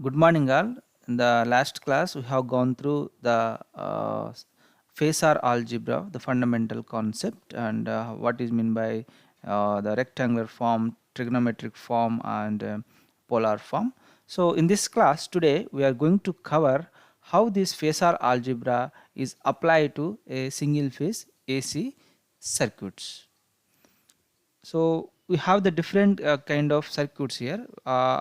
Good morning, all. In the last class, we have gone through the Phasor algebra, the fundamental concept, and what is meant by the rectangular form, trigonometric form, and polar form. So, in this class today, we are going to cover how this Phasor algebra is applied to a single phase AC circuits. So we have the different kind of circuits here,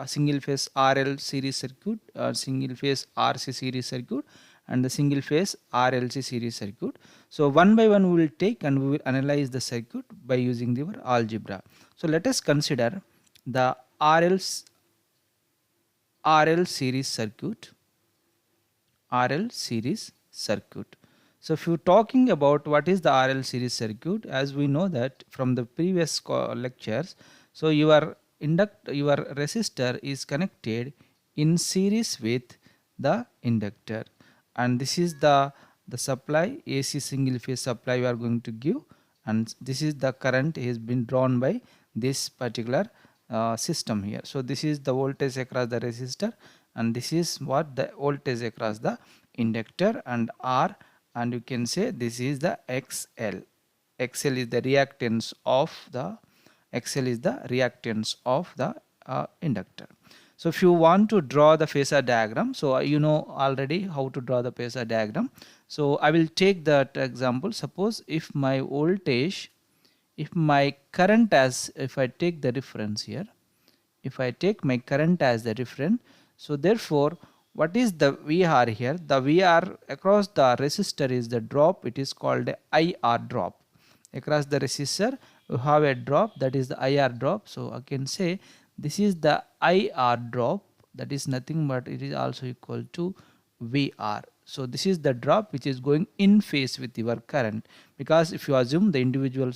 single phase RL series circuit, single phase RC series circuit, and the single phase RLC series circuit. So one by one we will take and we will analyze the circuit by using the algebra. So let us consider the RL series circuit. RL series circuit. So if you're talking about what is the RL series circuit, as we know that from the previous lectures, so your resistor is connected in series with the inductor, and this is the supply, AC single phase supply we are going to give, and this is the current has been drawn by this particular system here. So this is the voltage across the resistor, and this is what the voltage across the inductor, and R, and you can say this is the XL. XL is the reactance of the inductor. So if you want to draw the phasor diagram, so you know already how to draw the phasor diagram. So I will take that example. Suppose if my voltage, if my current, as if I take the reference here, if I take my current as the reference, so therefore what is the VR here? The VR across the resistor is the drop, it is called a IR drop. Across the resistor you have a drop, that is the IR drop. So I can say this is the IR drop, that is nothing but it is also equal to VR. So this is the drop which is going in phase with your current, because if you assume the individual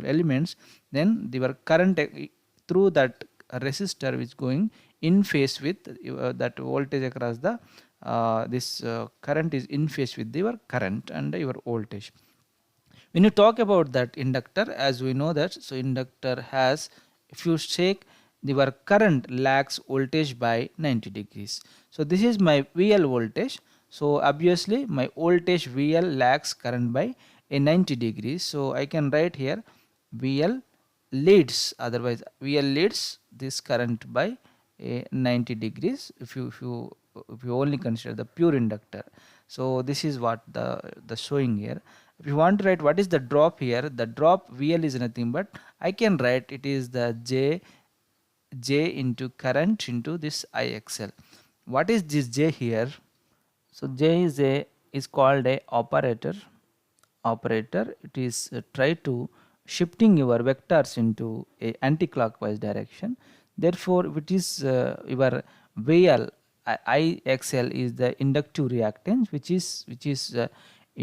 elements, then your current through that resistor which going in phase with that voltage across the this current is in phase with your current and your voltage. When you talk about that inductor, as we know that, so inductor has, if you take your current lags voltage by 90 degrees. So this is my VL voltage. So obviously my voltage VL lags current by a 90 degrees. So I can write here VL leads, otherwise VL leads this current by a 90 degrees if you only consider the pure inductor. So this is what the showing here. If you want to write what is the drop here, the drop VL is nothing but I can write it is the J into current into this IXL. What is this J here? So J is called a operator. It is try to shifting your vectors into a anti-clockwise direction. Therefore it is your VL IXL is the inductive reactance which is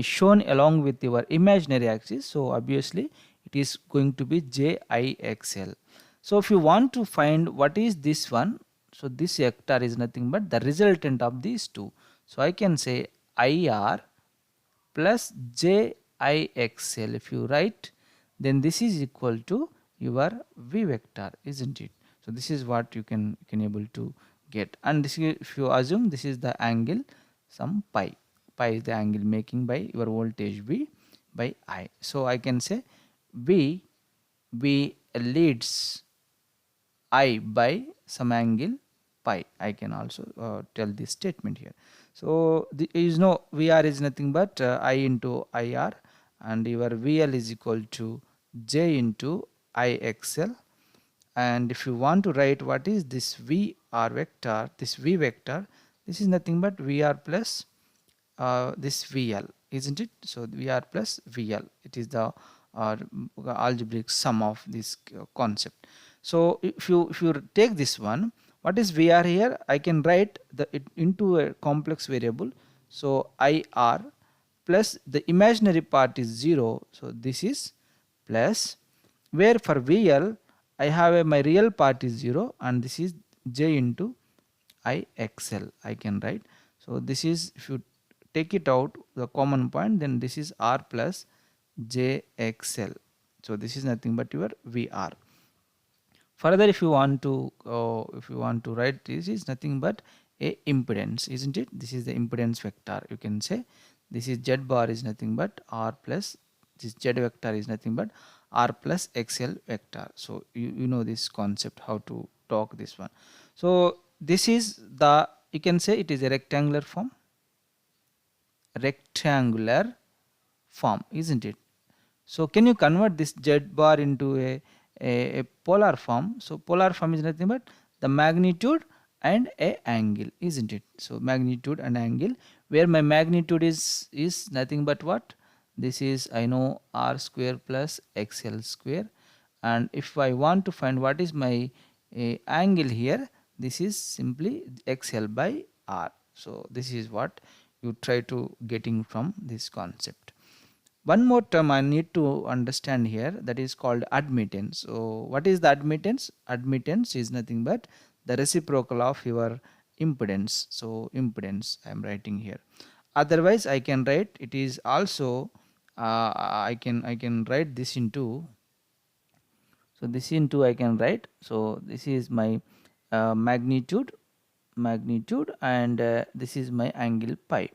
shown along with your imaginary axis. So obviously it is going to be JIXL. So if you want to find what is this one, so this vector is nothing but the resultant of these two. So I can say IR plus JIXL. If you write, then this is equal to your V vector, isn't it? So this is what you can able to get, and this is, if you assume this is the angle some pi is the angle making by your voltage V by I. So I can say V leads I by some angle pi. I can also tell this statement here. So the is no VR is nothing but I into IR, and your VL is equal to J into IXL. And if you want to write what is this VR vector, this V vector, this is nothing but VR plus this VL, isn't it? So VR plus VL, it is the algebraic sum of this concept. So if you take this one, what is VR here? I can write it into a complex variable. So IR plus the imaginary part is 0. So this is plus, where for VL I have my real part is 0, and this is J into IXL I can write. So this is, if you take it out the common point, then this is R plus JXL. So this is nothing but your VR. Further, if you want to write, this is nothing but a impedance, isn't it? This is the impedance vector. You can say this is z bar is nothing but r plus this z vector is nothing but r plus xl vector. So you know this concept, how to talk this one. So this is the, you can say it is a rectangular form, isn't it? So can you convert this z bar into a polar form? So polar form is nothing but the magnitude and a angle, isn't it? So magnitude and angle, where my magnitude is nothing but what? This is, I know, r square plus xl square, and if I want to find what is my angle here, this is simply xl by r. So this is what you try to getting from this concept. One more term I need to understand here, that is called admittance. So what is the admittance? Admittance is nothing but the reciprocal of your impedance. So impedance I am writing here. Otherwise I can write it is also I can write this into, so this into I can write, so this is my magnitude, and this is my angle pi,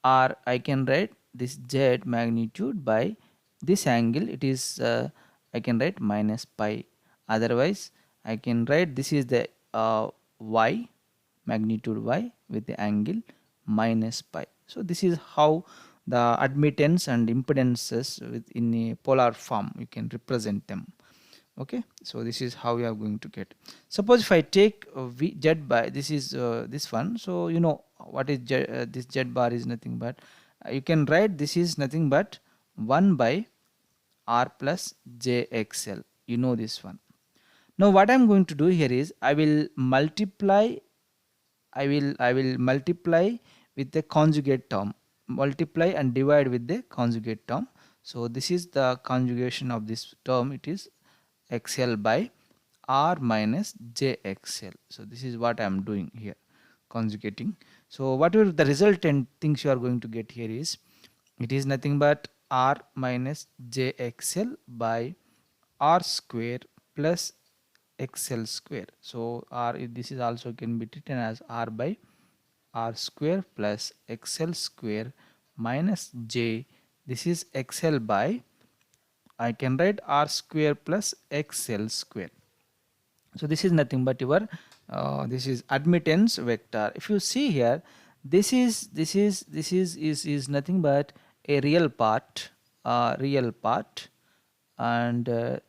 or I can write this z magnitude by this angle, it is I can write minus pi. Otherwise I can write this is the y, magnitude y with the angle minus pi. So this is how the admittance and impedances in a polar form you can represent them. Okay, so this is how we are going to get. Suppose if I take z by, this is this one, so you know what is this z bar is nothing but you can write this is nothing but 1 by r plus jxl, you know this one. Now what I am going to do here is I will multiply, I will multiply with the conjugate term, multiply and divide with the conjugate term. So this is the conjugation of this term, it is xl by r minus jxl. So this is what I am doing here, conjugating. So whatever the resultant things you are going to get here is, it is nothing but r minus jxl by r square plus xl square. So r, this is also can be written as r by r square plus xl square minus j, this is xl by, I can write r square plus xl square. So this is nothing but your this is admittance vector. If you see here, this is nothing but a real part, and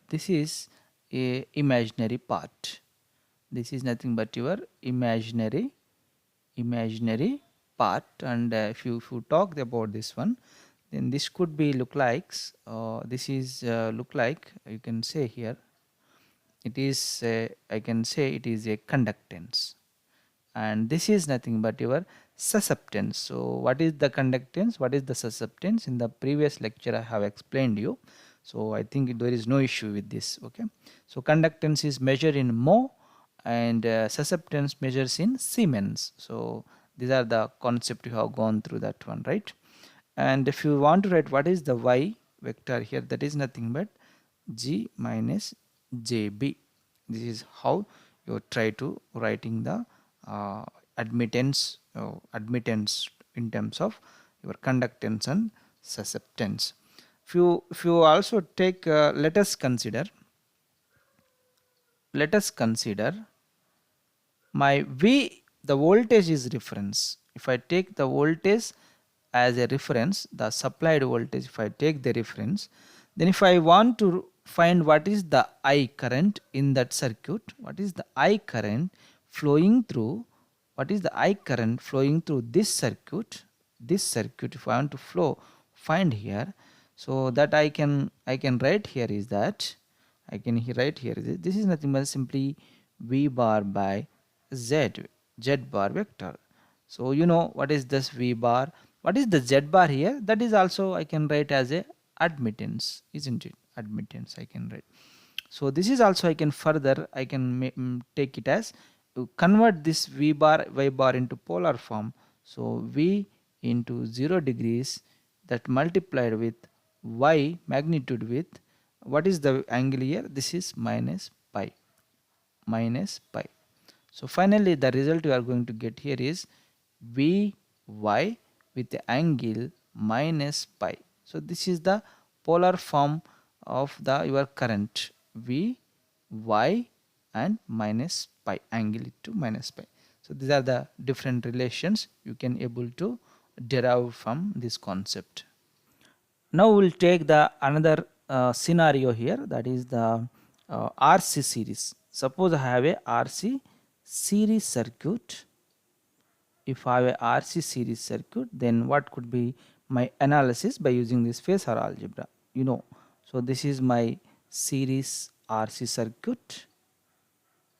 this is a imaginary part. This is nothing but your imaginary part, and if you talk about this one, then this could be look like this is look like, you can say here it is I can say it is a conductance, and this is nothing but your susceptance. So what is the conductance, what is the susceptance? In the previous lecture I have explained you, so I think there is no issue with this. Okay, so conductance is measured in mho, and susceptance measures in Siemens. So these are the concept you have gone through that one, right? And if you want to write what is the y vector here, that is nothing but g minus jb. This is how you try to writing the uh, admittance in terms of your conductance and susceptance. If you also take let us consider my V, the voltage is reference. If I take the voltage as a reference, the supplied voltage, if I take the reference, then if I want to find what is the I current in that circuit, what is the I current flowing through, what is the I current flowing through this circuit, if I want to find here, so that I can write here is that I can write here this is nothing but simply V bar by z bar vector. So you know what is this V bar, what is the z bar here, that is also I can write as a admittance, isn't it? Admittance I can write. So this is also I can further I can take it as convert this V bar y bar into polar form. So V into 0 degrees that multiplied with y magnitude with what is the angle here, this is minus pi. minus pi. So finally the result you are going to get here is Vy with the angle minus pi. So this is the polar form of the your current Vy and minus pi, angle to minus pi. So these are the different relations you can able to derive from this concept. Now we'll take the another scenario here, that is the RC series. Suppose I have a RC series circuit. If I have a RC series circuit, then what could be my analysis by using this phasor algebra? So this is my series RC circuit.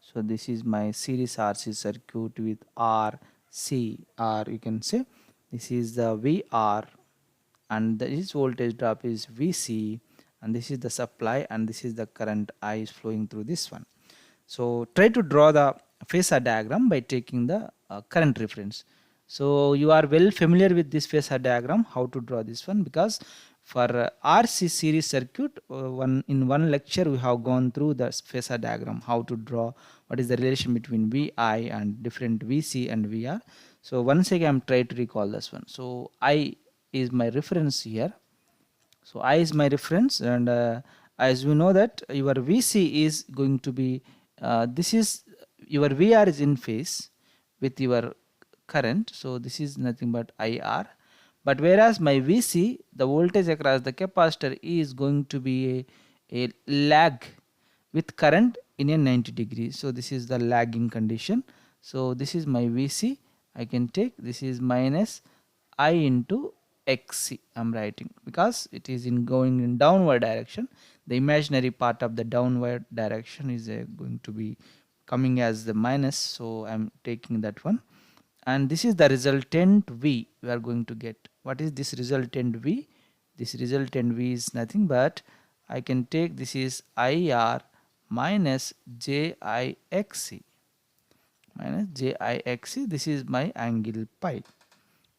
So this is my series RC circuit with RC, or you can say this is the VR, and this voltage drop is Vc, and this is the supply, and this is the current I is flowing through this one. So try to draw the phasor diagram by taking the current reference. So you are well familiar with this phasor diagram, how to draw this one, because for RC series circuit, in one lecture we have gone through the phasor diagram, how to draw, what is the relation between Vi and different Vc and Vr. So once again I am trying to recall this one. So I is my reference here. So I is my reference, and as we know that your Vc is going to be this is your Vr is in phase with your current, so this is nothing but IR. But whereas my Vc, the voltage across the capacitor, is going to be a lag with current in a 90 degrees. So this is the lagging condition. So this is my Vc. I can take this is minus I into Xc. I'm writing because it is in going in downward direction. The imaginary part of the downward direction is going to be coming as the minus. So I'm taking that one. And this is the resultant V we are going to get. What is this resultant V? This resultant V is nothing but I can take this is IR minus JIXC. Minus JIXC. This is my angle pi.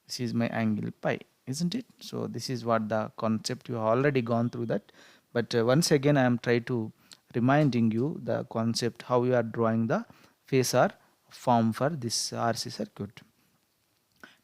This is my angle pi, isn't it? So this is what the concept, you have already gone through that. But once again I am trying to reminding you the concept, how you are drawing the phasor form for this RC circuit.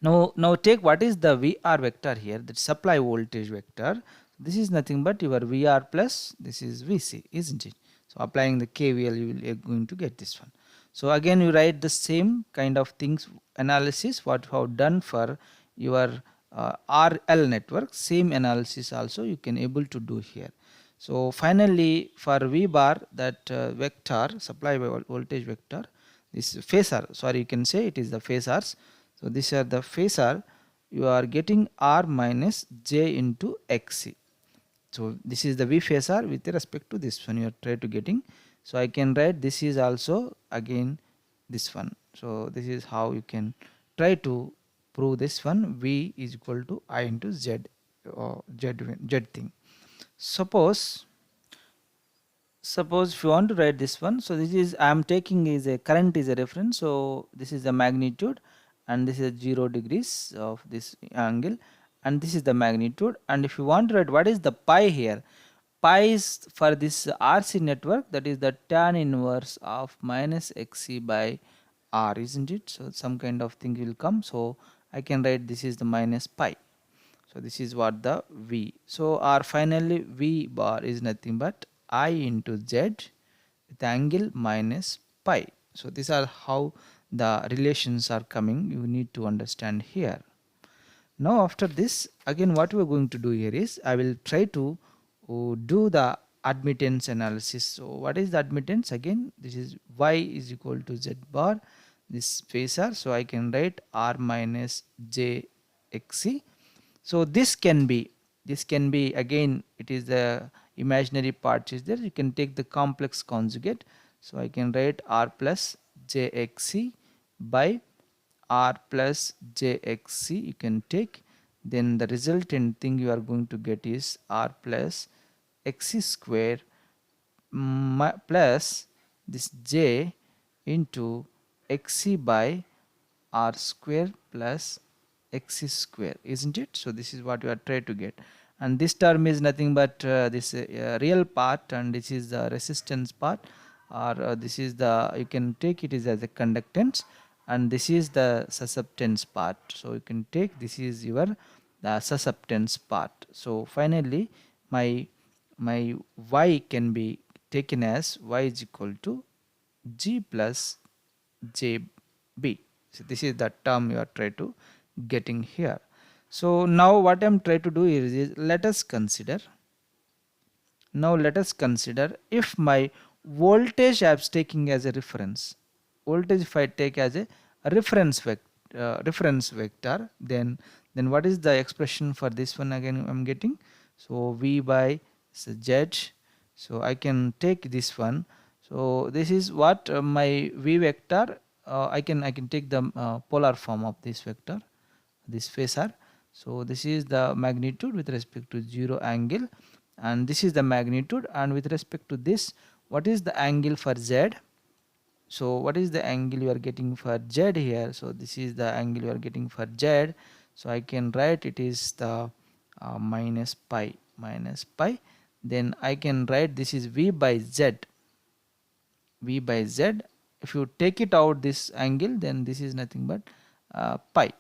Now take what is the VR vector here, the supply voltage vector. This is nothing but your VR plus this is VC, isn't it? So applying the KVL, you will going to get this one. So again you write the same kind of things, analysis what you have done for your RL network, same analysis also you can able to do here. So finally for V bar, that vector, supply voltage vector, this phasor, sorry, you can say it is the phasors. So these are the phasor, you are getting R minus J into Xc. So this is the V phasor with respect to this one you are trying to getting. So I can write this is also again this one. So this is how you can try to prove this one, V is equal to I into Z, or Z thing. Suppose if you want to write this one, so this is I am taking is a current is a reference, so this is the magnitude, and this is 0 degrees of this angle, and this is the magnitude. And if you want to write what is the pi here, pi is for this RC network, that is the tan inverse of minus Xc by R, isn't it? So some kind of thing will come, so I can write this is the minus pi. So this is what the V. So our finally V bar is nothing but I into Z with angle minus pi. So these are how the relations are coming, you need to understand here. Now after this, again what we are going to do here is I will try to do the admittance analysis. So what is the admittance? Again this is Y is equal to Z bar, this phasor, so I can write R minus J Xc. So this can be again, it is the imaginary part is there, you can take the complex conjugate. So I can write R plus JXC by R plus JXC, you can take, then the resultant thing you are going to get is R plus XC square plus this J into XC by R square plus X square, isn't it? So this is what you are trying to get, and this term is nothing but this real part, and this is the resistance part, or this is the, you can take it is as a conductance, and this is the susceptance part. So you can take this is your the susceptance part. So finally my y can be taken as y is equal to g plus jb. So this is the term you are trying to getting here. So now what I'm trying to do is let us consider, now let us consider if my voltage I am taking as a reference, voltage if I take as a reference vector, then what is the expression for this one again I'm getting? So v by z. So I can take this one. So this is what my v vector. I can take the polar form of this vector, this phasor. So this is the magnitude with respect to 0 angle, and this is the magnitude, and with respect to this, what is the angle for z? So what is the angle you are getting for z here? So this is the angle you are getting for z. So I can write it is the minus pi. Then I can write this is v by z. V by z. If you take it out this angle, then this is nothing but pi,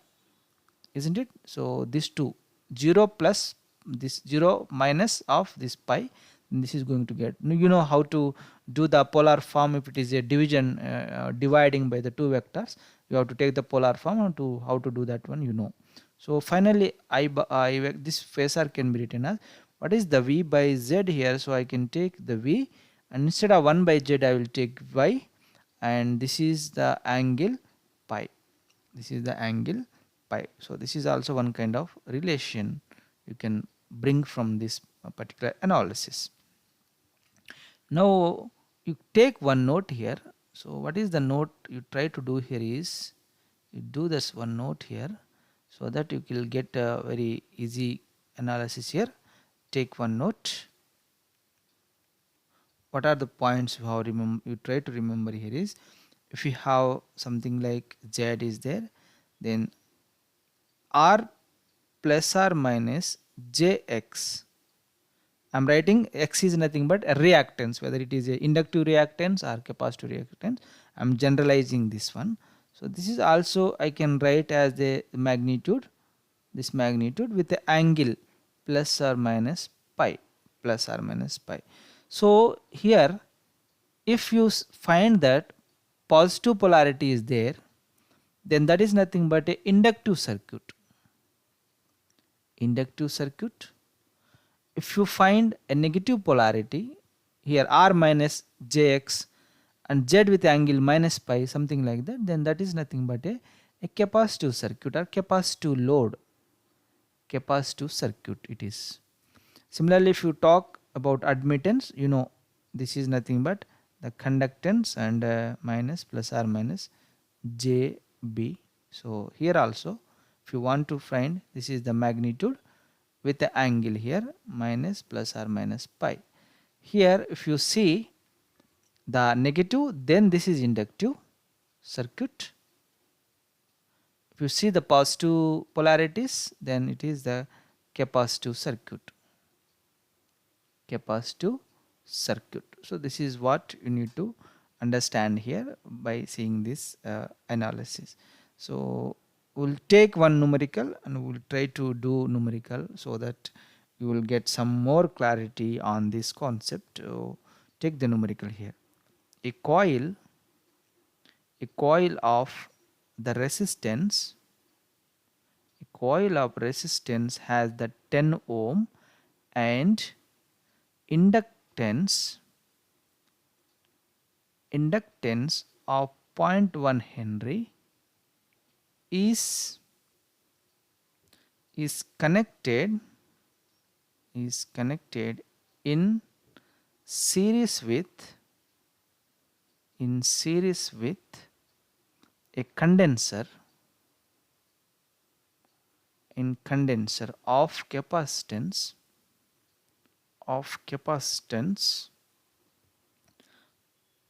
isn't it? So this 2, 0 plus this 0 minus of this pi, this is going to get, you know how to do the polar form. If it is a division, dividing by the two vectors, you have to take the polar form, and to how to do that one, you know. So finally this phasor can be written as, what is the v by z here? So I can take the v, and instead of 1 by z I will take y, and this is the angle pi, this is the angle pi. So this is also one kind of relation you can bring from this particular analysis. Now you take one note here. So what is the note you try to do here is, you do this one note here, so that you will get a very easy analysis here. Take one note. What are the points you have you try to remember here is, if you have something like z is there, then r plus or minus jx. I'm writing x is nothing but a reactance, whether it is a inductive reactance or capacitive reactance. I'm generalizing this one. So this is also I can write as the magnitude, this magnitude with the angle plus or minus pi, plus or minus pi. So here if you find that positive polarity is there, then that is nothing but a inductive circuit. Inductive circuit. If you find a negative polarity here, r minus jx and z with angle minus pi, something like that, then that is nothing but a capacitive circuit or capacitive load, capacitive circuit it is. Similarly, if you talk about admittance, you know this is nothing but the conductance and minus plus or minus jb. So here also if you want to find, this is the magnitude with the angle here minus plus or minus pi. Here if you see the negative, then this is inductive circuit. If you see the positive polarities, then it is the capacitive circuit. Capacitive circuit. So this is what you need to understand here by seeing this analysis. So we'll take one numerical and we'll try to do numerical so that you will get some more clarity on this concept. Take the numerical here. A coil of the resistance, a coil of resistance has the 10 ohm and inductance of 0.1 Henry is connected in series with a condenser of capacitance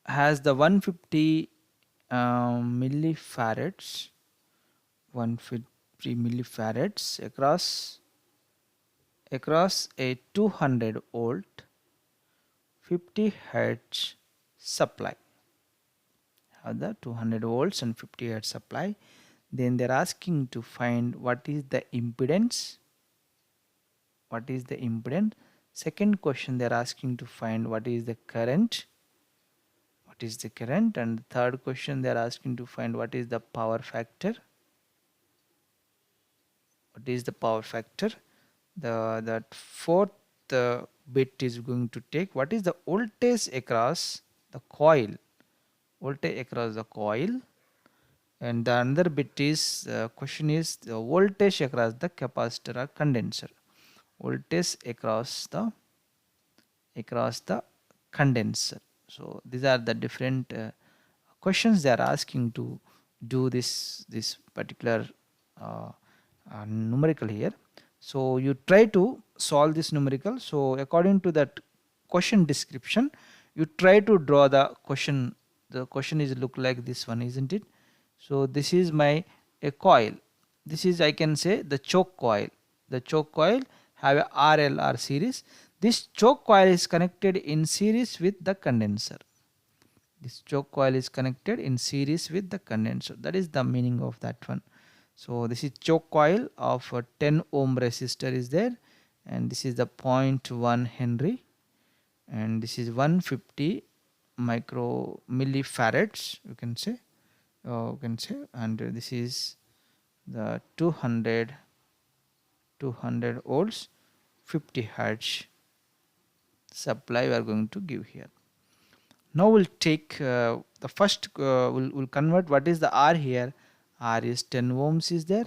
has the 150 millifarads, 150 millifarads across a 200 volt 50 hertz supply. Have the 200 volts and 50 hertz supply. Then they're asking to find what is the impedance. What is the impedance? Second question, they're asking to find what is the current. What is the current? And the third question, they're asking to find what is the power factor. What is the power factor? That fourth bit is going to take what is the voltage across the coil. Voltage across the coil. And the another bit is question is the voltage across the capacitor or condenser. Voltage across the condenser. So these are the different questions they are asking to do this particular numerical here. So you try to solve this numerical. So according to that question description, you try to draw the question. The question is look like this one, isn't it? So this is a coil. This is, I can say, the choke coil. The choke coil have a RLR series. This choke coil is connected in series with the condenser. This choke coil is connected in series with the condenser. That is the meaning of that one. So this is choke coil of a 10 ohm resistor is there, and this is the 0.1 Henry, and this is 150 millifarads, you can say, and this is the 200 volts 50 hertz supply we are going to give here. Now we'll take the first we'll convert what is the R here. R is 10 ohms is there.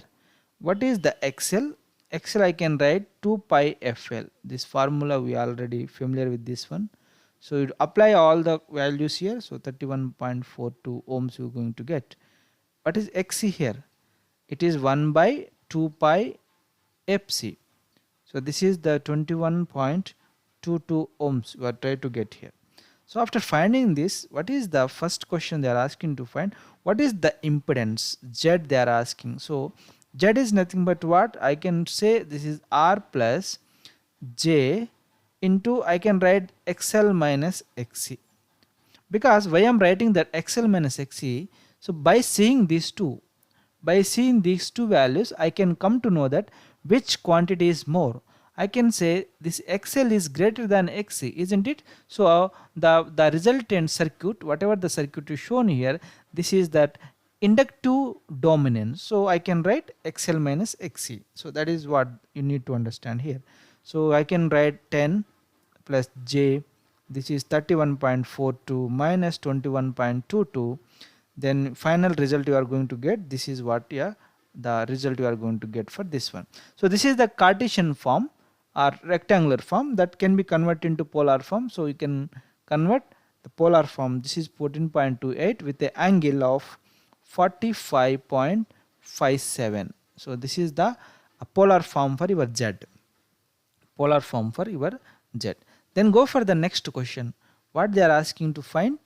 What is the XL? XL I can write 2 pi FL. This formula we are already familiar with this one. So you apply all the values here. So 31.42 ohms we are going to get. What is XC here? It is 1 by 2 pi FC. So this is the 21.22 ohms we are trying to get here. So after finding this, what is the first question they are asking to find? What is the impedance? Z they are asking. So Z is nothing but what? I can say this is R plus J into, I can write XL minus XC. Because why I am writing that XL minus XC? So by seeing these two values, I can come to know that which quantity is more. I can say this XL is greater than XC, isn't it? So the resultant circuit, whatever the circuit is shown here, this is that inductive dominance. So I can write XL minus XC. So that is what you need to understand here. So I can write 10 plus J, this is 31.42 minus 21.22. Then final result you are going to get, this is what the result you are going to get for this one. So this is the Cartesian form or rectangular form that can be converted into polar form. So you can convert the polar form. This is 14.28 with the angle of 45.57. So this is the polar form for your Z. Polar form for your Z. Then go for the next question. What they are asking to find?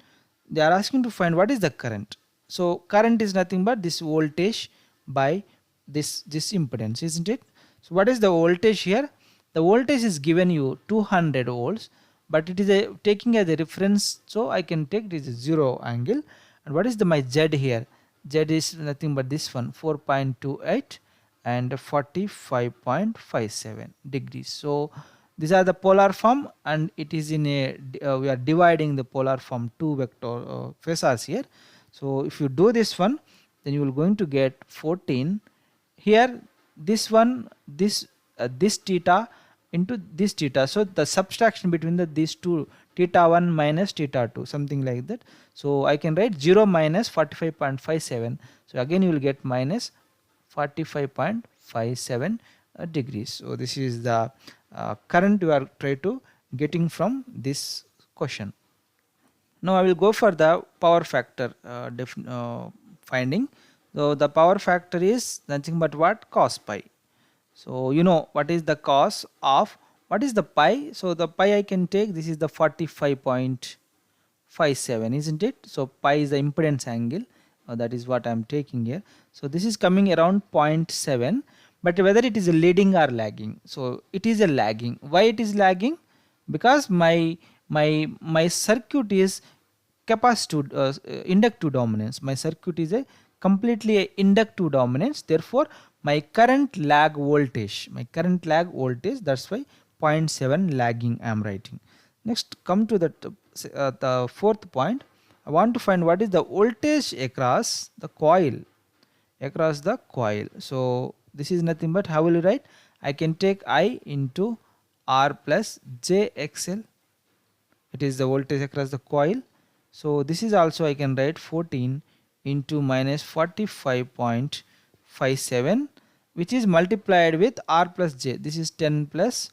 They are asking to find what is the current. So current is nothing but this voltage by this impedance, isn't it? So what is the voltage here? The voltage is given you 200 volts, but it is taking as a reference, so I can take this 0 angle. And what is my Z here? Z is nothing but this one, 4.28 and 45.57 degrees. So these are the polar form, and it is in a we are dividing the polar form 2 vector phasors here. So if you do this one, then you will going to get 14 here, this one, this theta into this theta. So the subtraction between these two, theta 1 minus theta 2, something like that. So I can write 0 minus 45.57. So again you will get minus 45.57 degrees. So this is the current you are trying to getting from this question. Now I will go for the power factor finding. So the power factor is nothing but what? Cos pi. So you know what is the cos of what is the pi? So the pi I can take, this is the 45.57, isn't it? So pi is the impedance angle, that is what I am taking here. So this is coming around 0.7, but whether it is a leading or lagging, so it is a lagging. Why it is lagging? Because my circuit is capacitive inductive dominance. My circuit is a completely a inductive dominance, therefore my current lag voltage, that's why 0.7 lagging I am writing. Next, come to the fourth point. I want to find what is the voltage across the coil, So this is nothing but, how will you write? I can take I into R plus JXL, it is the voltage across the coil. So this is also I can write 14 into minus 45.57, which is multiplied with R plus J. This is 10 plus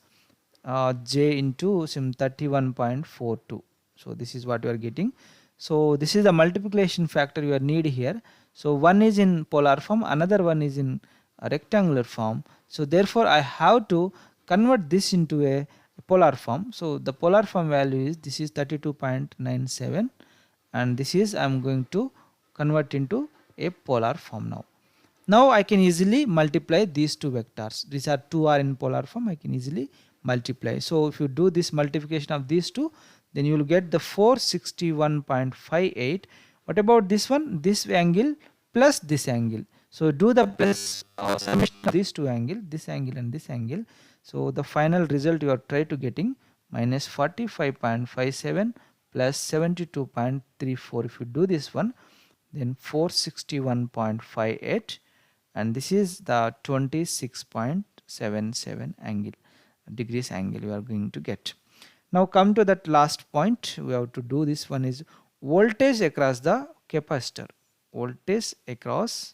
J into some 31.42. So this is what you are getting. So this is the multiplication factor you are need here. So one is in polar form, another one is in a rectangular form. So therefore I have to convert this into a polar form. So the polar form value is, this is 32.97, and this is I am going to convert into a polar form now. Now I can easily multiply these two vectors. These are two are in polar form, I can easily multiply. So if you do this multiplication of these two, then you will get the 461.58. What about this one? This angle plus this angle. So do the plus summation of these two angles, this angle and this angle. So the final result you are trying to getting minus 45.57 plus 72.34. If you do this one, then 461.58, and this is the 26.77 angle degrees angle you are going to get. Now come to that last point, we have to do this one is voltage across the capacitor. Voltage across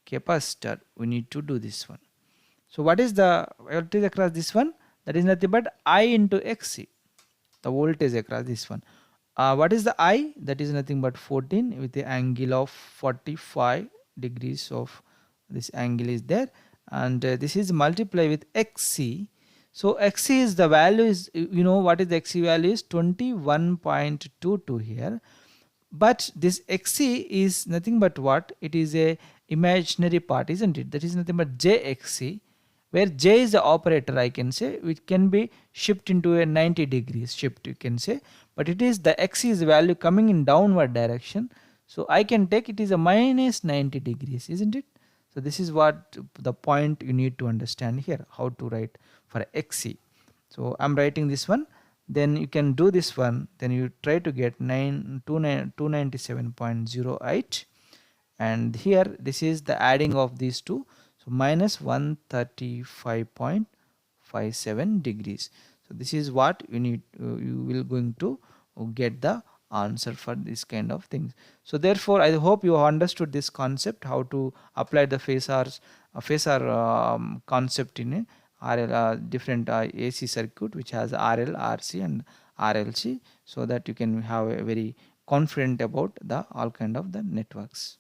capacitor, we need to do this one. So what is the voltage across this one? That is nothing but I into XC, the voltage across this one. What is the I? That is nothing but 14 with the angle of 45 degrees of this angle is there, and this is multiplied with XC. So XC is the value is, you know what is the XC value is 21.22 here, but this XC is nothing but what? It is a imaginary part, isn't it? That is nothing but JXC, where J is the operator, I can say, which can be shift into a 90 degrees shift, you can say, but it is the X is value coming in downward direction. So I can take it is a minus 90 degrees, isn't it? So this is what the point you need to understand here, how to write for XC. So I'm writing this one, then you can do this one, then you try to get 297.08, and here this is the adding of these two. So minus 135.57 degrees. So this is what you need, you will going to get the answer for this kind of things. So therefore I hope you understood this concept, how to apply the phasor concept in a RL different AC circuit which has RL, RC and RLC, so that you can have a very confident about the all kind of the networks.